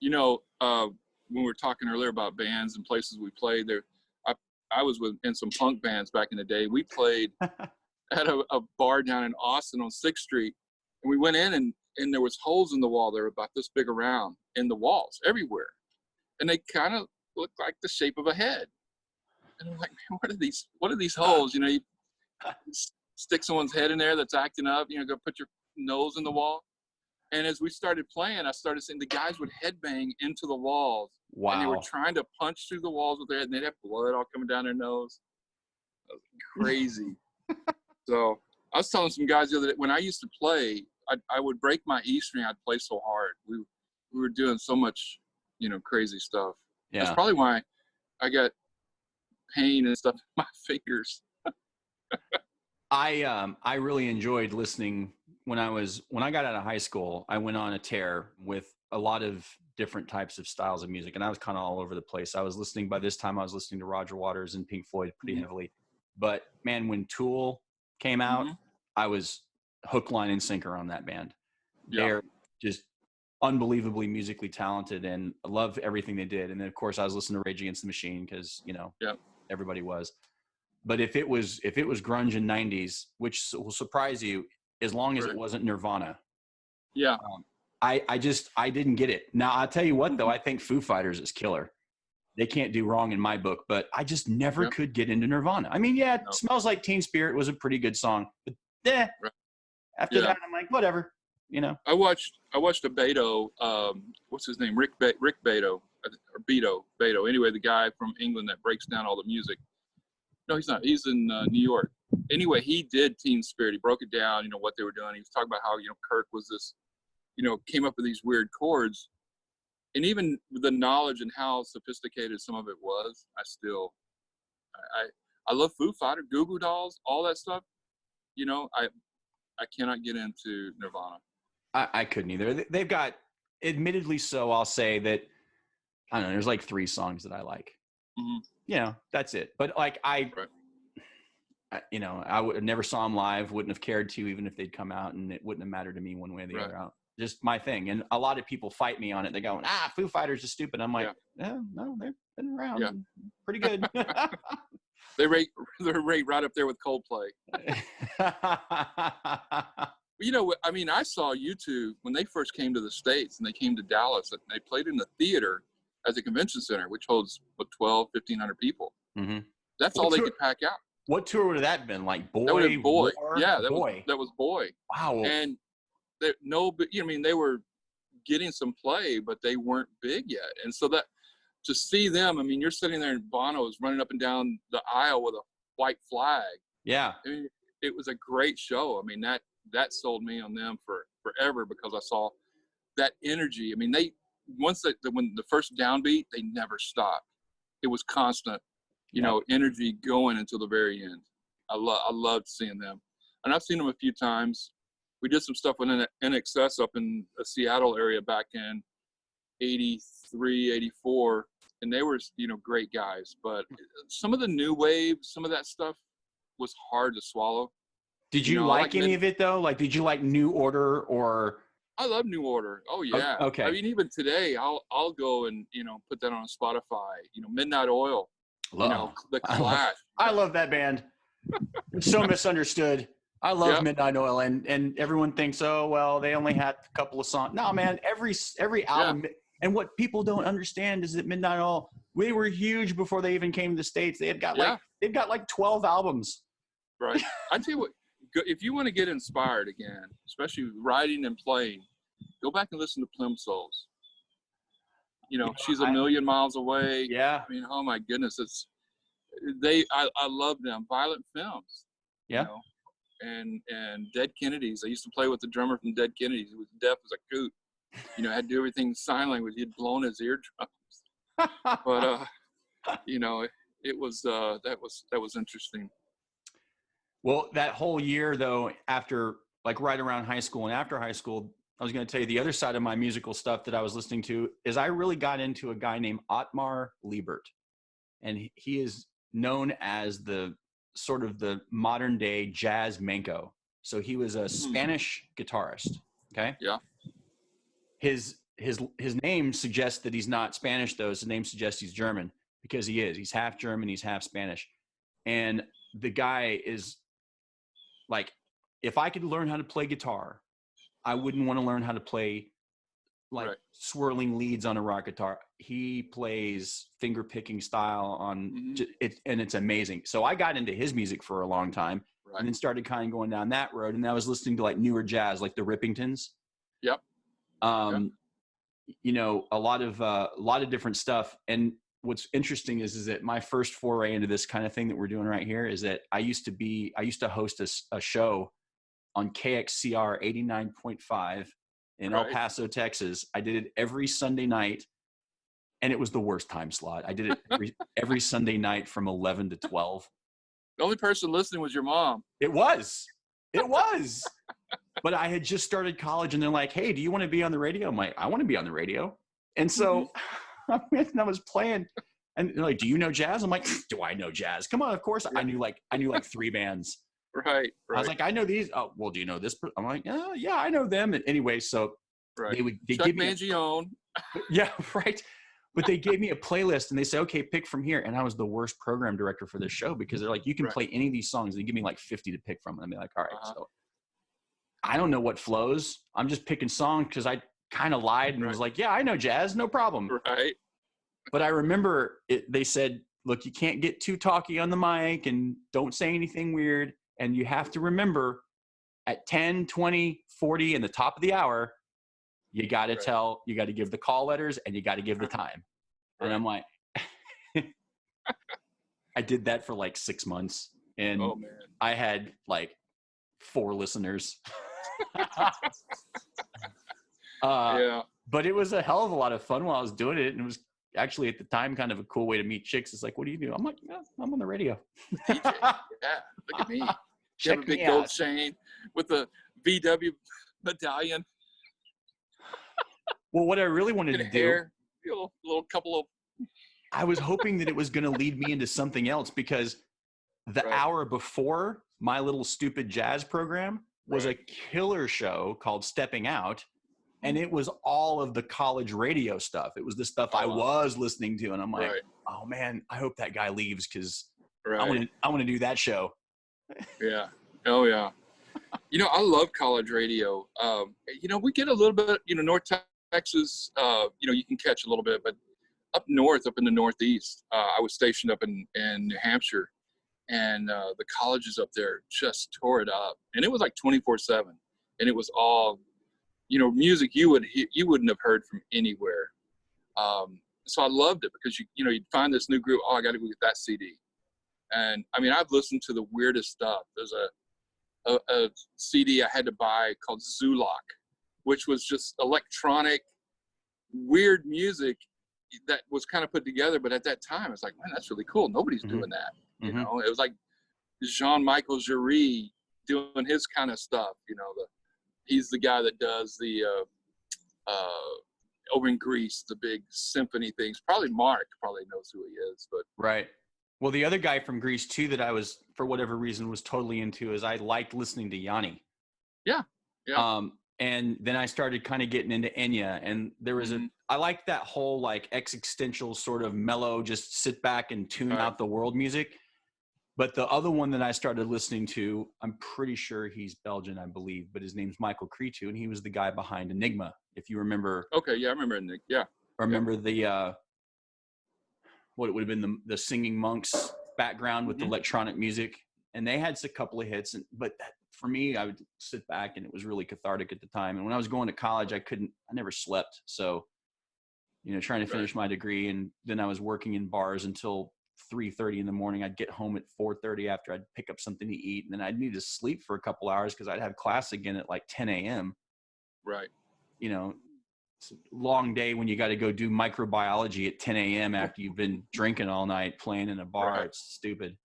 when we were talking earlier about bands and places we played there, I was in some punk bands back in the day. We played at a bar down in Austin on 6th Street, and we went in and there was holes in the wall. They were about this big around in the walls everywhere, and they kind of looked like the shape of a head. And I'm like, man, what are these holes? You stick someone's head in there that's acting up. Go put your nose in the wall. And as we started playing, I started seeing the guys would headbang into the walls. Wow. And they were trying to punch through the walls with their head, and they'd have blood all coming down their nose. That was crazy. So I was telling some guys the other day, when I used to play, I would break my E string. I'd play so hard. We were doing so much, crazy stuff. Yeah. That's probably why I got pain and stuff in my fingers. I really enjoyed listening when I got out of high school. I went on a tear with a lot of different types of styles of music, and I was kind of all over the place. By this time I was listening to Roger Waters and Pink Floyd pretty heavily. But man, when Tool came out, I was hook, line, and sinker on that band. Yeah. They're just unbelievably musically talented, and I love everything they did. And then of course I was listening to Rage Against the Machine because everybody was. But if it was grunge in '90s, which will surprise you, as long as it wasn't Nirvana. Yeah. I didn't get it. Now I'll tell you what though, I think Foo Fighters is killer. They can't do wrong in my book, but I just never could get into Nirvana. I mean, Smells Like Teen Spirit was a pretty good song, but after that I'm like, whatever, I watched a Beto, what's his name? Rick Beto, or Beto. Anyway, the guy from England that breaks down all the music. No, he's not. He's in New York. Anyway, he did Teen Spirit. He broke it down, what they were doing. He was talking about how, Kirk was this, came up with these weird chords. And even the knowledge and how sophisticated some of it was, I love Foo Fighters, Goo Goo Dolls, all that stuff. I cannot get into Nirvana. I couldn't either. They've got, admittedly so, I'll say that, I don't know, there's like 3 songs that I like. That's it. But like I never saw them live, wouldn't have cared to, even if they'd come out, and it wouldn't have mattered to me one way or the other out. Just my thing. And a lot of people fight me on it. They go, Foo Fighters is stupid. I'm like, no, they've been around pretty good. They're right up there with Coldplay. I saw U2 when they first came to the States, and they came to Dallas, and they played in the theater at the convention center, which holds 1,500 people. That's all they could pack out. What tour would that have been? Like Boy? That would have been Boy. War? Yeah, Boy. That was Boy. Wow. And they were getting some play, but they weren't big yet. And so that, to see them, you're sitting there and Bono is running up and down the aisle with a white flag. Yeah. It was a great show. That sold me on them forever, because I saw that energy. When the first downbeat, they never stopped. It was constant, energy going until the very end. I loved seeing them. And I've seen them a few times. We did some stuff with NXS up in the Seattle area back in 83, 84. And they were, great guys. But some of the new wave, some of that stuff was hard to swallow. Did you like any of it though? Like, did you like New Order or? I love New Order. Oh yeah. Okay. Even today, I'll go and put that on Spotify. Midnight Oil. The Clash. I love that band. It's so misunderstood. I love Midnight Oil, and everyone thinks, oh well, they only had a couple of songs. No, man, every album. And what people don't understand is that Midnight Oil, we were huge before they even came to the States. They've got like 12 albums. Right. I tell you what, if you want to get inspired again, especially writing and playing, go back and listen to Plimsolls. She's a Million Miles Away. Yeah. Oh my goodness, I love them. Violent Femmes. Yeah. And Dead Kennedys. I used to play with the drummer from Dead Kennedys. He was deaf as a coot. Had to do everything sign language. He'd blown his eardrums. But it was that was interesting. Well, that whole year though, after like right around high school and after high school, I was going to tell you the other side of my musical stuff that I was listening to is I really got into a guy named Otmar Liebert, and he is known as the sort of the modern day jazz Menko. So he was a Spanish guitarist. Okay. Yeah. His his name suggests that he's not Spanish, though. His name suggests he's German, because he is. He's half German, he's half Spanish. And the guy is like, if I could learn how to play guitar, I wouldn't want to learn how to play like swirling leads on a rock guitar. He plays finger picking style on it, and it's amazing. So I got into his music for a long time, and then started kind of going down that road. And I was listening to like newer jazz, like the Rippingtons. Yep. You know, a lot of different stuff. And what's interesting is that my first foray into this kind of thing that we're doing right here is that I used to host a show on KXCR 89.5 in El Paso, Texas. I did it every Sunday night, and it was the worst time slot. I did it every Sunday night from 11 to 12. The only person listening was your mom. It was. But I had just started college, and they're like, "Hey, do you want to be on the radio?" I'm like, "I want to be on the radio." And so I was playing, and they're like, "Do you know jazz?" I'm like, "Do I know jazz? Come on, of course." I knew like 3 bands. Right. I was like, "I know these." "Oh, well, do you know this?" I'm like, "Oh, yeah, I know them." And anyway, so they Chuck give me Mangione. Yeah, right. But they gave me a playlist, and they said, "Okay, pick from here." And I was the worst program director for this show, because they're like, "You can play any of these songs." They give me like 50 to pick from, and I'm like, "All right." So I don't know what flows. I'm just picking songs because I kind of lied and was like, "Yeah, I know jazz, no problem." Right. But I remember they said, "Look, you can't get too talky on the mic, and don't say anything weird. And you have to remember at 10, 20, 40 in the top of the hour, you got to you got to give the call letters, and you got to give the time." And I'm like, I did that for like 6 months, and I had like 4 listeners. But it was a hell of a lot of fun while I was doing it, and it was actually at the time kind of a cool way to meet chicks. It's like, "What do you do?" I'm like, "Yeah, I'm on the radio." DJ. Yeah, look at me. You have a big gold chain with the VW medallion. Well, what I really wanted to do, little couple of. I was hoping that it was going to lead me into something else, because the hour before my little stupid jazz program was a killer show called Stepping Out. And it was all of the college radio stuff. It was the stuff I was listening to. And I'm like, "Oh man, I hope that guy leaves, because I want to do that show." Yeah. Oh yeah. You know, I love college radio. You know, we get a little bit, you know, North Texas, you know, you can catch a little bit, but up north, up in the Northeast, I was stationed up in New Hampshire, and the colleges up there just tore it up. And it was like 24/7, and it was all, you know, music you wouldn't have heard from anywhere. So I loved it, because you know, you'd find this new group. "Oh, I got to go get that CD." And I mean, I've listened to the weirdest stuff. There's a CD I had to buy called Zulok, which was just electronic, weird music that was kind of put together. But at that time, it's like, man, that's really cool. Nobody's doing that. You know, it was like Jean-Michel Jarre doing his kind of stuff. You know, he's the guy that does the over in Greece, the big symphony things. Mark probably knows who he is, but Well, the other guy from Greece too that I was, for whatever reason, was totally into, is I liked listening to Yanni. Yeah. And then I started kind of getting into Enya, and there was I liked that whole like existential sort of mellow, just sit back and tune out the world music. But the other one that I started listening to, I'm pretty sure he's Belgian, I believe, but his name's Michael Cretu, and he was the guy behind Enigma, if you remember. Okay, yeah, I remember Enigma. Yeah. I remember the what it would have been the Singing Monks background with the electronic music, and they had a couple of hits, but for me, I would sit back, and it was really cathartic at the time. And when I was going to college, I never slept. So, you know, trying to finish my degree, and then I was working in bars until 3:30 in the morning. I'd get home at 4:30 after I'd pick up something to eat, and then I'd need to sleep for a couple hours because I'd have class again at like 10 a.m. Right. You know, it's a long day when you got to go do microbiology at 10 a.m. after you've been drinking all night, playing in a bar. It's stupid.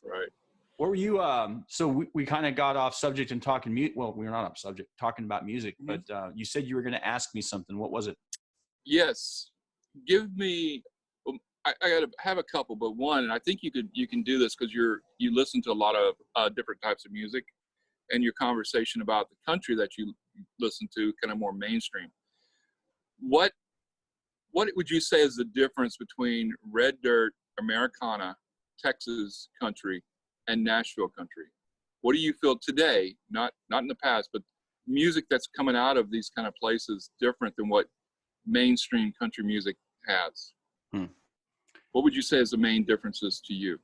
Right. What were you, so we kind of got off subject and talking well, we were not off subject, talking about music, but you said you were going to ask me something. What was it? Yes. Give me, I got to have a couple, but one, and I think you can do this because you listen to a lot of different types of music, and your conversation about the country that you listen to kind of more mainstream. what would you say is the difference between red dirt, Americana, Texas country, and Nashville country? What do you feel today, not in the past, but music that's coming out of these kind of places different than what mainstream country music has? What would you say is the main differences to you?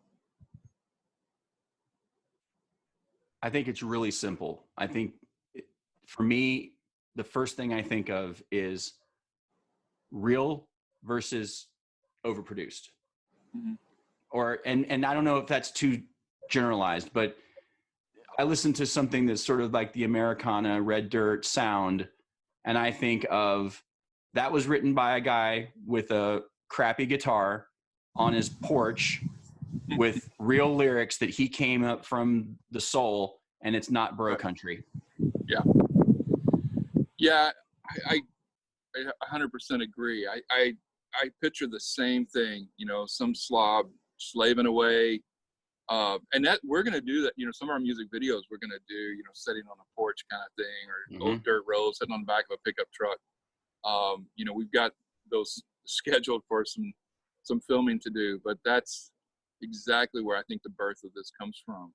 I think it's really simple. I think for me, the first thing I think of is real versus overproduced. And I don't know if that's too generalized, but I listen to something that's sort of like the Americana red dirt sound, and I think of that was written by a guy with a crappy guitar on his porch with real lyrics that he came up from the soul, and it's not bro country. Yeah, I 100% agree. I picture the same thing, you know, some slob slaving away. And that we're going to do that, you know, some of our music videos we're going to do, you know, sitting on a porch kind of thing, or old dirt road, sitting on the back of a pickup truck. You know, we've got those scheduled for some filming to do, but that's exactly where I think the birth of this comes from.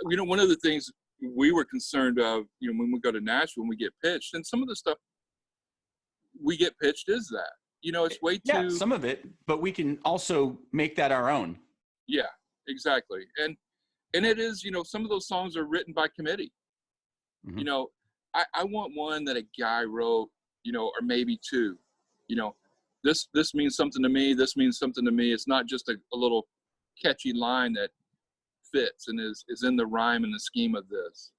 You know, one of the things we were concerned of, you know, when we go to Nashville, when we get pitched, and some of the stuff we get pitched is that, you know, it's way too. Yeah, some of it, but we can also make that our own. Yeah, exactly. And it is, you know, some of those songs are written by committee. You know, I want one that a guy wrote, you know, or maybe two, you know, this means something to me. This means something to me. It's not just a little catchy line that fits and is in the rhyme and the scheme of this.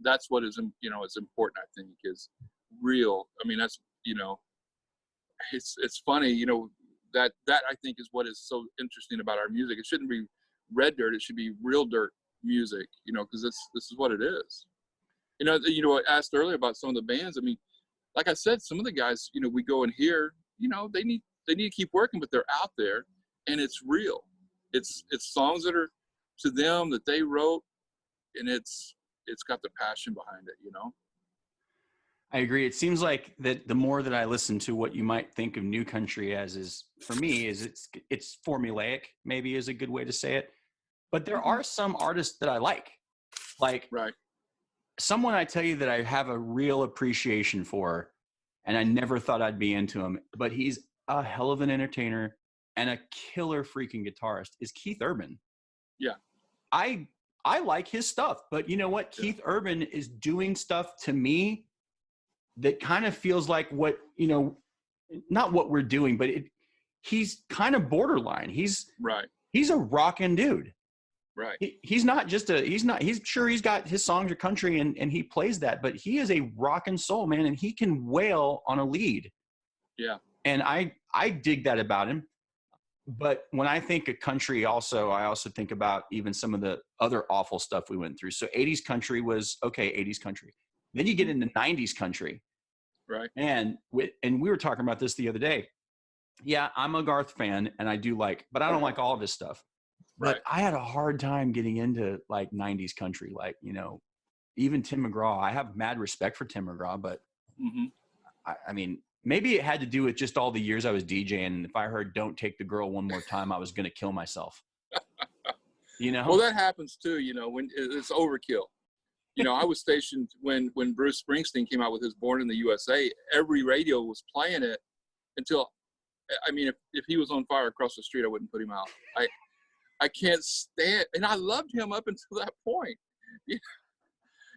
That's what is, you know, is important, I think, is real. I mean, that's, you know, it's funny, you know, that I think is what is so interesting about our music. It shouldn't be red dirt. It should be real dirt music, you know, because this is what it is. You know, I asked earlier about some of the bands. I mean, like I said, some of the guys, you know, we go and hear, you know, they need to keep working, but they're out there and it's real. It's songs that are to them that they wrote, and it's got the passion behind it, you know? I agree. It seems like that the more that I listen to what you might think of new country as is, for me, is it's formulaic, maybe is a good way to say it. But there are some artists that I like Right. someone I tell you that I have a real appreciation for, and I never thought I'd be into him, but he's a hell of an entertainer and a killer freaking guitarist, is Keith Urban. Yeah. I like his stuff, but you know what? Yeah. Keith Urban is doing stuff to me that kind of feels like what, you know, not what we're doing, but he's kind of borderline. He's a rockin' dude. Right. He's sure he's got his songs are country and he plays that, but he is a rockin' soul, man, and he can wail on a lead. Yeah. And I dig that about him. But when I think of country also, I also think about even some of the other awful stuff we went through. So 80s country was okay, 80s country. Then you get into 90s country. Right. And we were talking about this the other day. Yeah, I'm a Garth fan and I do but I don't like all of his stuff. But I had a hard time getting into like 90s country, like, you know, even Tim McGraw. I have mad respect for Tim McGraw, but I mean, maybe it had to do with just all the years I was DJing. And if I heard "Don't Take the Girl One More Time," I was going to kill myself. You know? Well, that happens too, you know, when it's overkill. You know, I was stationed when Bruce Springsteen came out with his Born in the USA, every radio was playing it until, I mean, if he was on fire across the street, I wouldn't put him out. I can't stand, and I loved him up until that point.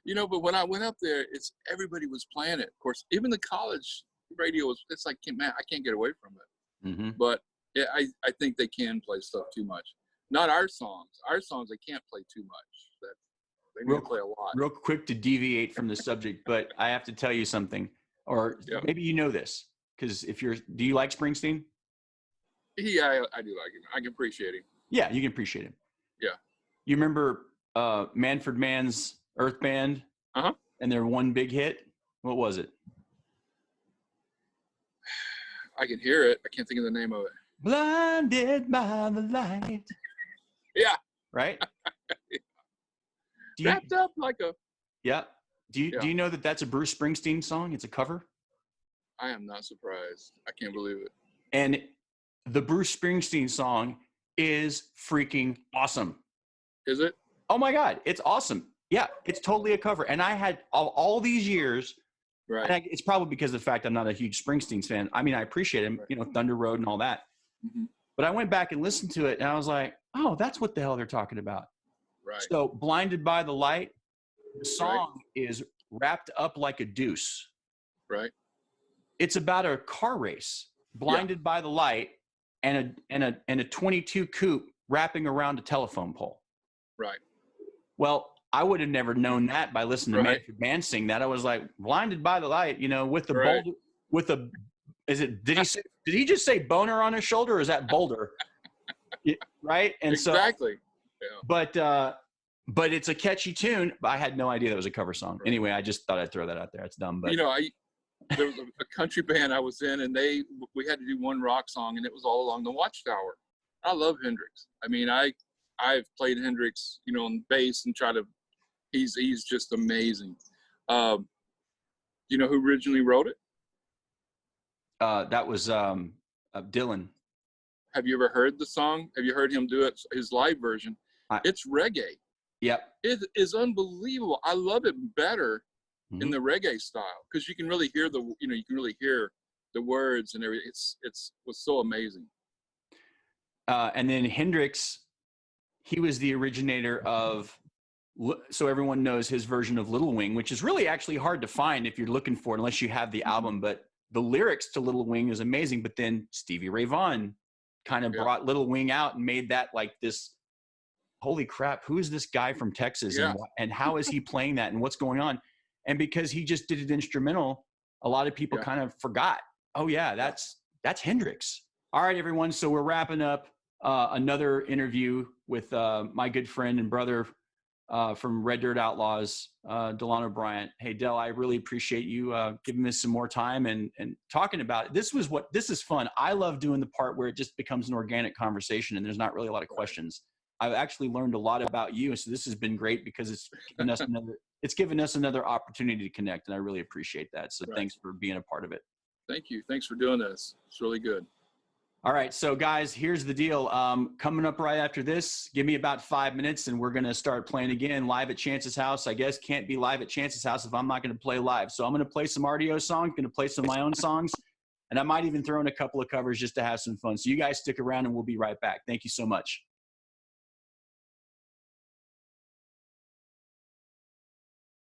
You know, but when I went up there, everybody was playing it. Of course, even the college radio it's like, man, I can't get away from it. Mm-hmm. But yeah, I think they can play stuff too much. Not our songs. Our songs, they can't play too much. They need to play a lot. Real quick to deviate from the subject, but I have to tell you something, or maybe you know this, because do you like Springsteen? Yeah, I do like him. I can appreciate him. Yeah, you can appreciate him. Yeah. You remember Manfred Mann's Earth Band? Uh-huh. And their one big hit? What was it? I can hear it. I can't think of the name of it. Blinded by the light. Yeah. Right? Wrapped up like a... Yeah. Do you know that that's a Bruce Springsteen song? It's a cover? I am not surprised. I can't believe it. And the Bruce Springsteen song is freaking awesome. Is it? Oh my God, it's awesome. Yeah, it's totally a cover. And I had all these years, Right. and it's probably because of the fact I'm not a huge Springsteen fan. I mean, I appreciate him, you know, Thunder Road and all that. Mm-hmm. But I went back and listened to it, and I was like, oh, that's what the hell they're talking about. Right. So Blinded by the Light, the song is wrapped up like a deuce. Right. It's about a car race, blinded by the light, and a 22 coupe wrapping around a telephone pole. Right. Well, I would have never known that by listening to Manfred Mann sing that. I was like, blinded by the light, you know, with the boulder, with a, did he just say boner on his shoulder, or is that boulder? Right. And exactly. But it's a catchy tune. But I had no idea that was a cover song. Right. Anyway, I just thought I'd throw that out there. It's dumb, but you know, there was a country band I was in, and we had to do one rock song, and it was all along the Watchtower. I love Hendrix. I mean, I've played Hendrix, you know, on bass and he's just amazing. Do you know who originally wrote it? That was Dylan. Have you ever heard the song? Have you heard him do it, his live version? It's reggae. Yep. It is unbelievable. I love it better in the reggae style, because you can really hear the words and everything. It was so amazing. And then Hendrix, he was the originator of, so everyone knows his version of Little Wing, which is really actually hard to find if you're looking for it, unless you have the album. But the lyrics to Little Wing is amazing. But then Stevie Ray Vaughan kind of brought Little Wing out and made that like this, holy crap, who is this guy from Texas? And how is he playing that, and what's going on? And because he just did it instrumental, a lot of people kind of forgot, oh yeah, that's Hendrix. All right, everyone. So we're wrapping up another interview with my good friend and brother from Red Dirt Outlaws, Delano Bryant. Hey, Del, I really appreciate you giving us some more time and talking about it. This is fun. I love doing the part where it just becomes an organic conversation and there's not really a lot of questions. I've actually learned a lot about you. And so this has been great because it's given us another opportunity to connect. And I really appreciate that. So thanks for being a part of it. Thank you. Thanks for doing this. It's really good. All right. So guys, here's the deal. Coming up right after this, give me about 5 minutes and we're going to start playing again live at Chance's house. I guess can't be live at Chance's house if I'm not going to play live. So I'm going to play some RDO songs, going to play some of my own songs, and I might even throw in a couple of covers just to have some fun. So you guys stick around and we'll be right back. Thank you so much.